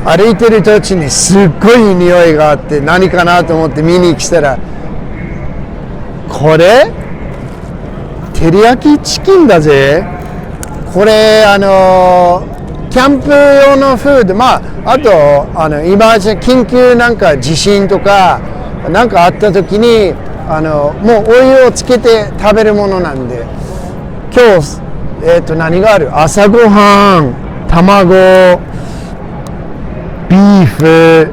歩いてる途中にすっごい匂いがあって何かなと思って見に来たら、これ照り焼きチキンだぜ。これキャンプ用のフード、まああと今緊急なんか地震とかなんかあった時にもうお湯をつけて食べるものなんで、今日何がある？朝ごはん、卵、ビーフ、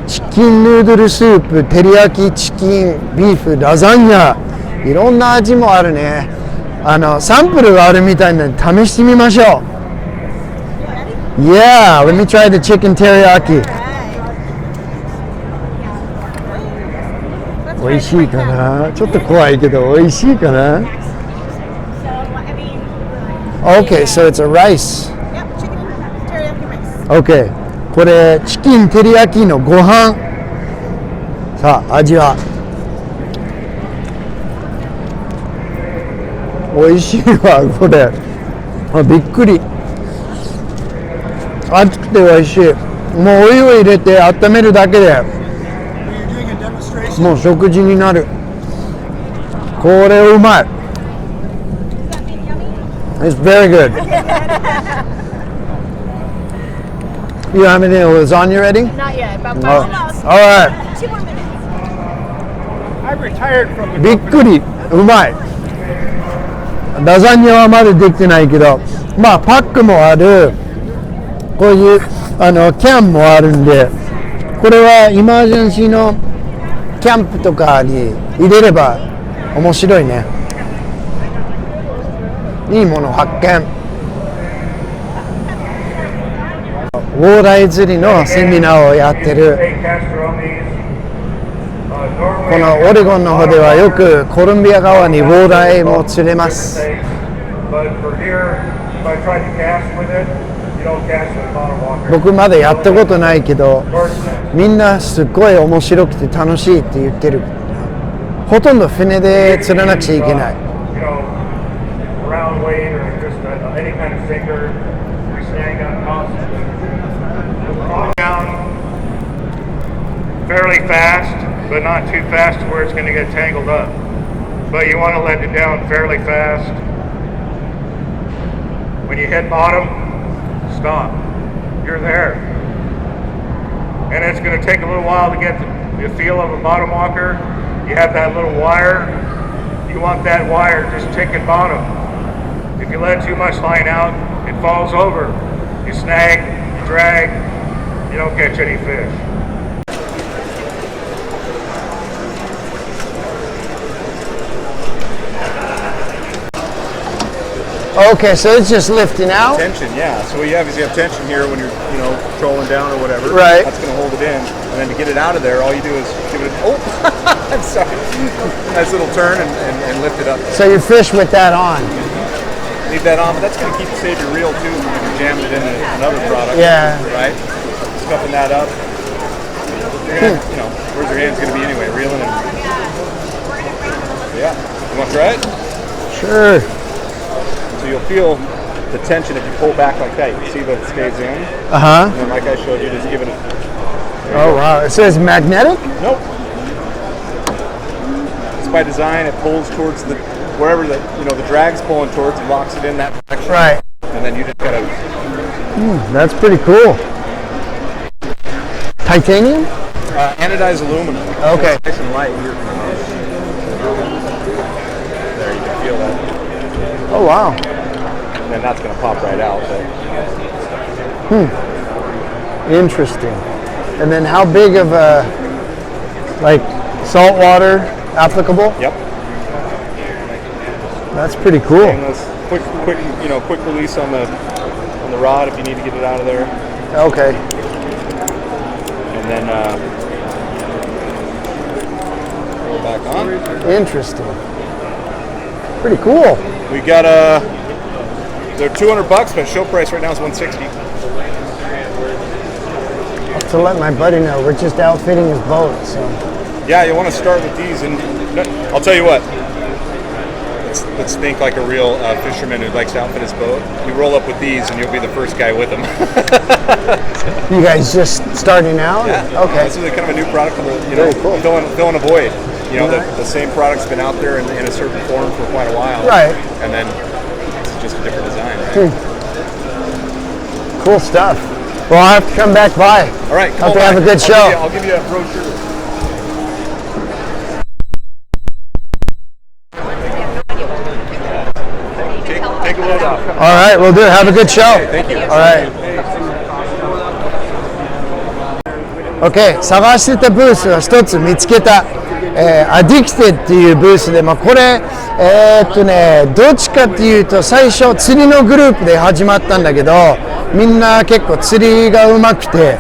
チキンヌードルスープ、照り焼きチキン、ビーフ、ラザニア、いろんな味もあるね。サンプルがあるみたいなので試してみましょう。Yeah, let me try the chicken teriyaki. 美味しいかな？ちょっと怖いけど美味しいかな？ Okay, so it's a rice. Yep, chicken teriyaki rice. Okay, これチキン照り焼きのご飯。さあ、味は美味しいわ、これ。びっくり。熱くて美味しい。もうお湯を入れて温めるだけでもう食事になる。これうまい。It's very good. You have any lasagna ready? Not yet, about 5 minutes. All right. 2 more minutes. I retired from the びっくり。うまい。ラザニアはまだできてないけど、まあパックもある。こういうキャンもあるんで、これはイマージェンシーのキャンプとかに入れれば面白いね。いいもの発見。ウォーライ釣りのセミナーをやってる。このオレゴンの方ではよくコロンビア川にウォーライも釣れます。僕まだやったことないけど、みんなすっごい面白くて楽しいって言ってる。ほとんど船で釣らなくちゃいけない。fairly fast, but not too fast to where it's going to get tangled up. But you want to let it down fairly fast. When you hit bottom, stop. You're there. And it's going to take a little while to get the feel of a bottom walker. You have that little wire. You want that wire just ticking bottom. If you let too much line out, it falls over. You snag, you drag, you don't catch any fish. Okay, so it's just lifting out? Tension, yeah. So what you have is you have tension here when you're, trolling down or whatever. Right. That's going to hold it in. And then to get it out of there, all you do is give it I'm sorry. Nice little turn and lift it up. So you fish with that on? Leave that on, but that's going to save your reel too if you're jamming it into another product. Yeah. Right? Scuffing that up. Your hand, where's your hands going to be anyway? Reeling and... Yeah. You want to try it? Sure. So you'll feel the tension if you pull back like that. You can see that it stays in. Uh-huh. And then like I showed you, just give it a... Oh, wow. It says magnetic? Nope. It's by design. It pulls towards wherever the drag's pulling towards. It locks it in that direction. Right. And then you just gotta... That's pretty cool. Titanium? Anodized aluminum. Okay. Nice and light. There, you can feel that. Oh, wow. And then that's gonna pop right out. Interesting. And then how big of a, salt water applicable? Yep. That's pretty cool. Stainless. Quick release on the rod if you need to get it out of there. Okay. And then roll back on. Interesting. Pretty cool. We got they're $200, but show price right now is $160. To let my buddy know, we're just outfitting his boat. So. Yeah, you want to start with these, and I'll tell you what. let's think like a real fisherman who likes to outfit his boat. You roll up with these, and you'll be the first guy with them. You guys just starting out? Yeah. Okay. This is kind of a new product, Very cool. filling a void. You know, the same product's been out there in a certain form for quite a while. Right. And then it's just a different design, right? Cool stuff. Well, I'll have to come back by. All right, Hope you have a good show. I'll give you a brochure. Take a load off. All right, we'll do it. Have a good show. Thank you. All right. OK、探してたブースを一つ見つけた。アディクテッっていうブースで、まあ、これ、どっちかっていうと最初釣りのグループで始まったんだけど、みんな結構釣りがうまくて、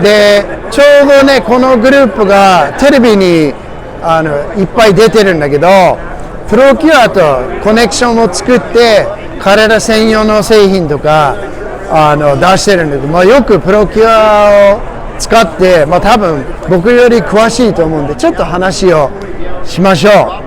でちょうどねこのグループがテレビにいっぱい出てるんだけど、プロキュアとコネクションを作って彼ら専用の製品とか出してるんだけど、まあ、よくプロキュアを使って、まあ、多分僕より詳しいと思うんでちょっと話をしましょう。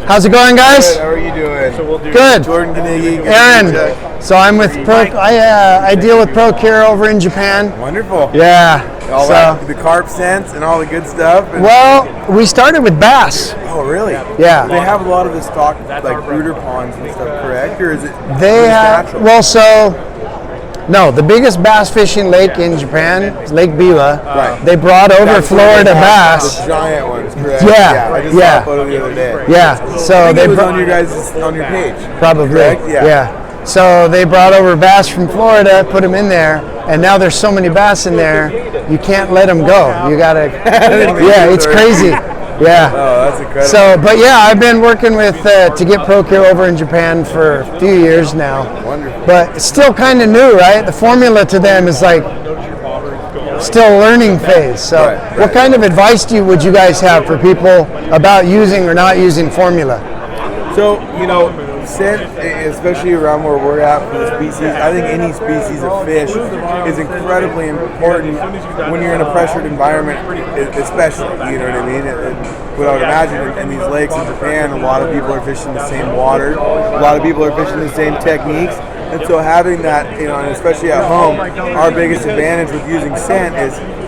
How's it going, guys? Good. How are you doing? Good. Jordan Ganigi. Aaron. So I'm with I deal with ProCure over in Japan. Wonderful. Yeah. All So that, the carp scents and all the good stuff. And, well, we started with bass. oh, really? Yeah. They have a lot of the stock, like brooder ponds and stuff, correct? Or is it They just have natural? well, so no, the biggest bass fishing lake in Japan is Lake Biwa. Right. They brought over That's where Florida they have bass. The giant ones, correct? Yeah, I just yeah. saw a photo the other day. Yeah. I So think they it was brought on your guys' on your page. probably Correct? Yeah. yeah. So they brought over bass from Florida, put them in there, and now there's so many bass in there, you can't let them go. You gotta, yeah, it's crazy. Yeah. Oh, that's incredible. So, but yeah, I've been working with to get ProCure over in Japan for a few years now. Wonderful. But it's still kind of new, right? The formula to them is like still learning phase. So, Right, what kind of advice would you guys have for people about using or not using formula? So, you know, scent, especially around where we're at for the species, I think any species of fish is incredibly important when you're in a pressured environment, especially, you know what I mean? What I would imagine in these lakes in Japan, a lot of people are fishing the same water, a lot of people are fishing the same techniques, and so having that, you know, and especially at home, our biggest advantage with using scent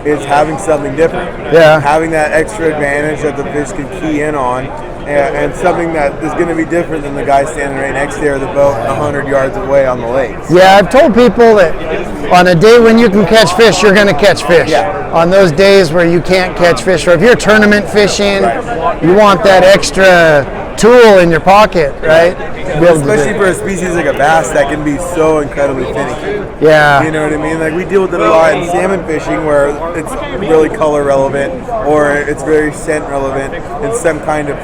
is having something different. Yeah. Having that extra advantage that the fish can key in on, and something that is going to be different than the guy standing right next to the boat 100 yards away on the lake. Yeah, I've told people that on a day when you can catch fish, you're going to catch fish. Yeah. On those days where you can't catch fish, or if you're tournament fishing, you want that extra tool in your pocket, right? To be able to do Especially it. for a species like a bass that can be so incredibly finicky. Yeah. You know what I mean? Like we deal with it a lot in salmon fishing where it's really color relevant or it's very scent relevant in some kind of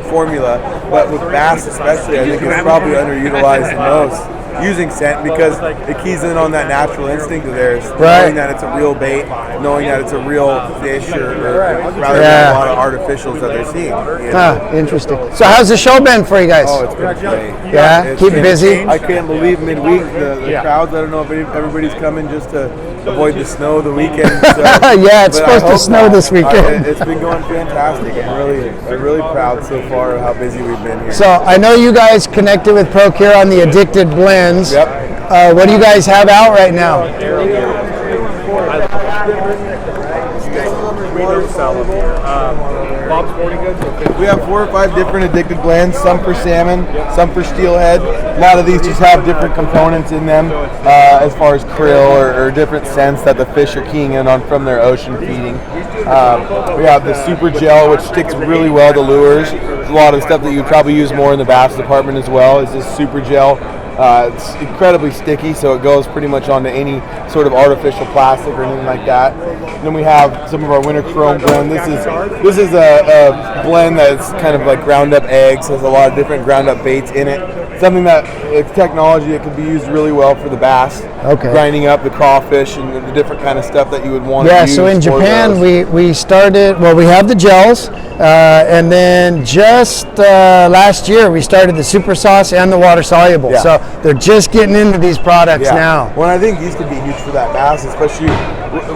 formula. But with bass especially, I think it's probably underutilized the most. Using scent because it keys in on that natural instinct of theirs, Right. knowing that it's a real bait, knowing that it's a real fish, or rather Yeah. than a lot of artificials that they're seeing. You know? Huh, interesting. So how's the show been for you guys? Oh, it's been great. Yeah? It's Keep been- busy? I can't believe midweek the crowds. I don't know if everybody's coming just to avoid the snow the weekend. So, Yeah, it's but I supposed to hope snow not. this weekend. It's been going fantastic. I'm really proud so far of how busy we've been here. So I know you guys connected with ProCure on the addicted blends. Yep. What do you guys have out right now? We have 4 or 5 different addicted blends, some for salmon, some for steelhead. A lot of these just have different components in them as far as krill or different scents that the fish are keying in on from their ocean feeding. We have the super gel, which sticks really well to lures. There's a lot of stuff that you would probably use more in the bass department as well, is this super gel. It's incredibly sticky, so it goes pretty much onto any sort of artificial plastic or anything like that. And then we have some of our winter chrome blend. This is a blend that's kind of like ground up eggs, has a lot of different ground up baits in it. Something that it's technology that could be used really well for the bass. Okay. Grinding up the crawfish and the different kind of stuff that you would want to Yeah, use. so in for Japan those. we started, well, we have the gels, And then just last year we started the super sauce and the water soluble. Yeah. So they're just getting into these products now. Well, I think these could be huge for that bass, especially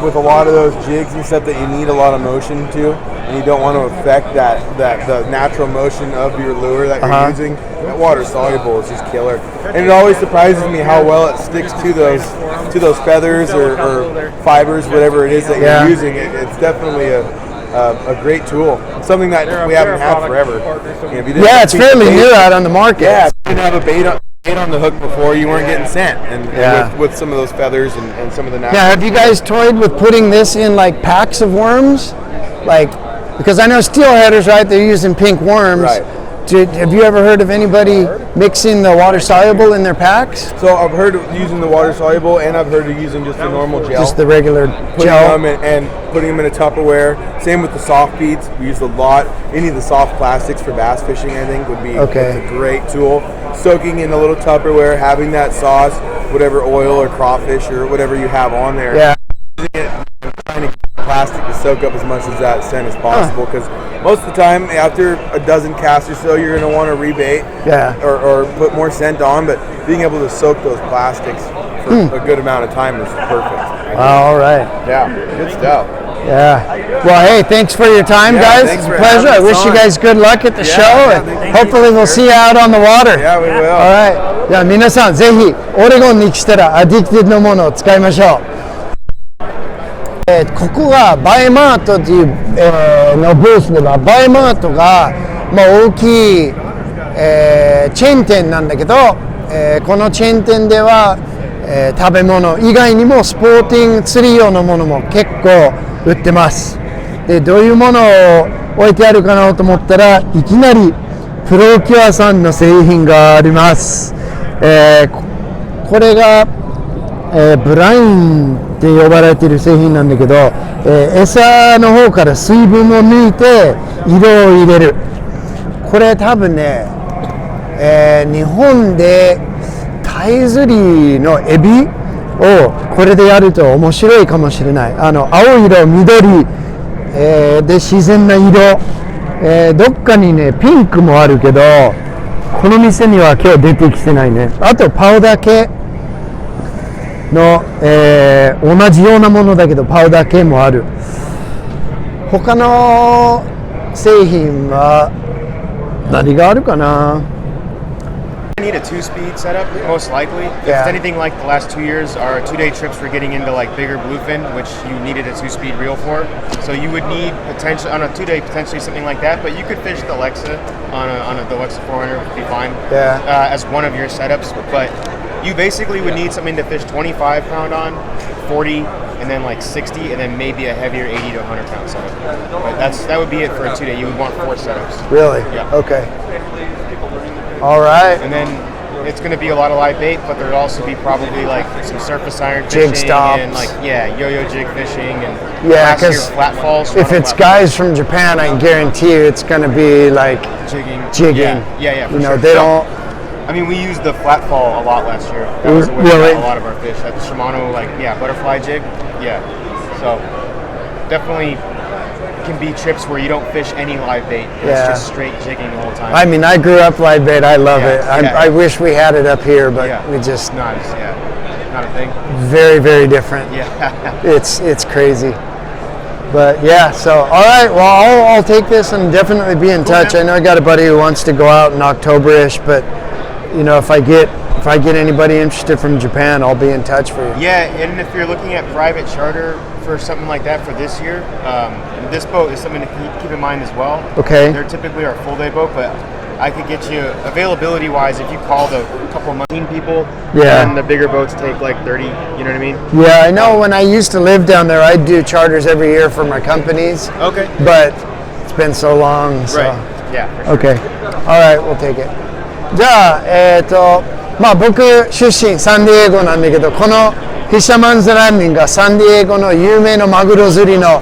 with a lot of those jigs and stuff that you need a lot of motion to, and you don't want to affect the natural motion of your lure that you're using. That water soluble is just killer, and it always surprises me how well it sticks to those feathers or fibers, whatever it is that you're using. It's definitely a great tool. It's something that we haven't had forever. Yeah, it's fairly new out on the market. Yeah, if you didn't have a bait on the hook before, you weren't getting sent, and with some of those feathers and some of the natural. Now, have you guys toyed with putting this in like packs of worms? Like, because I know steelheaders, right? They're using pink worms. Right. Have you ever heard of anybody mixing the water soluble in their packs? So I've heard of using the water soluble, and I've heard of using just the normal gel. Just the regular putting gel. them and putting them in a Tupperware. Same with the soft beads. We use a lot. Any of the soft plastics for bass fishing, I think, would be it's a great tool. Soaking in a little Tupperware, having that sauce, whatever oil or crawfish or whatever you have on there. Yeah. Trying to get plastic to soak up as much of that scent as possible, because most of the time after a dozen casts or so you're going to want to rebait or put more scent on, but being able to soak those plastics for a good amount of time is perfect. All right. Yeah, good stuff. Yeah. Well, hey, thanks for your time, guys. Thanks It's a for pleasure. I having us wish you on. guys good luck at the show, and thank you. hopefully we'll see you out on the water. Yeah, we will. All right. じゃあ皆さんぜひオレゴンに来たらアディクティブのものを使いましょう。ここがバイマートという、のブースではバイマートが、大きい、チェーン店なんだけど、このチェーン店では、食べ物以外にもスポーティング釣り用のものも結構売ってます。でどういうものを置いてあるかなと思ったらいきなりプロキュアさんの製品があります。これが、ブラインって呼ばれている製品なんだけど、餌の方から水分を抜いて色を入れる。これ多分ね、日本でタイ釣りのエビをこれでやると面白いかもしれない。青色、緑、で自然な色、どっかにねピンクもあるけど、この店には今日出てきてないね。あとパウダー系の、同じようなものだけどパウダー系もある。他の製品は何があるかな。I need a 2-speed setup, most likely. If it's anything like the last 2 years, our 2-day trips were getting into like bigger bluefin, which you needed a 2-speed reel for. So you would need potentially on a 2-day potentially something like that. But you could fish the Alexa on the Alexa 400 would be fine. As one of your setups. But you basically would need something to fish 25 pound on, 40, and then like 60, and then maybe a heavier 80 to 100 pound setup. But that would be it for a 2-day. You would want 4 setups. Really? Yeah. Okay. All right. And then it's going to be a lot of live bait, but there'll also be probably like some surface iron Jig fishing stops. and like yo-yo jig fishing and Yeah, last year because flat falls. if it's guys from Japan, I can guarantee you it's going to be like jigging. Yeah, for you know, sure. they don't. I mean, we used the flat fall a lot last year. That was the way we Really? got a lot of our fish. That Shimano, butterfly jig. Yeah. So definitely can be trips where you don't fish any live bait. It's just straight jigging the whole time. I mean, I grew up live bait. I love it. Yeah. I wish we had it up here, but we just not a thing. Very, very different. Yeah. It's crazy. But yeah, so all right. Well, I'll take this and definitely be in touch. I know I got a buddy who wants to go out in October-ish, but you know, if I get anybody interested from Japan, I'll be in touch for you. Yeah, and if you're looking at private charter for something like that for this year, this boat is something to keep in mind as well. Okay. They're typically our full day boat, but I could get you availability wise if you called a couple of people. Yeah. And the bigger boats take like 30. You know what I mean? Yeah, I know. When I used to live down there, I'd do charters every year for my companies. Okay. But it's been so long. So. Right. Yeah. For sure. Okay. All right, we'll take it. じゃあ、僕出身サンディエゴなんだけど、このフィッシャーマンズランディングがサンディエゴの有名なマグロ釣りの、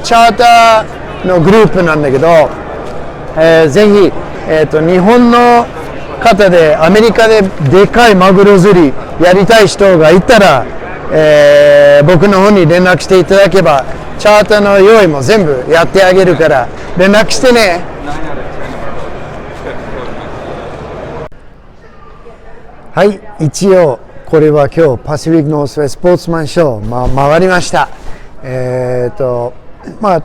チャーターのグループなんだけど、ぜひ、日本の方でアメリカででかいマグロ釣りやりたい人がいたら、僕の方に連絡していただけばチャーターの用意も全部やってあげるから連絡してね。はい、一応これは今日パシフィックノースウェスポーツマンショー、回りました。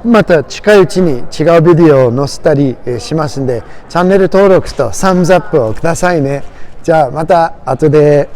また近いうちに違うビデオを載せたりしますんで、チャンネル登録とサムズアップをくださいね。じゃあまた後で。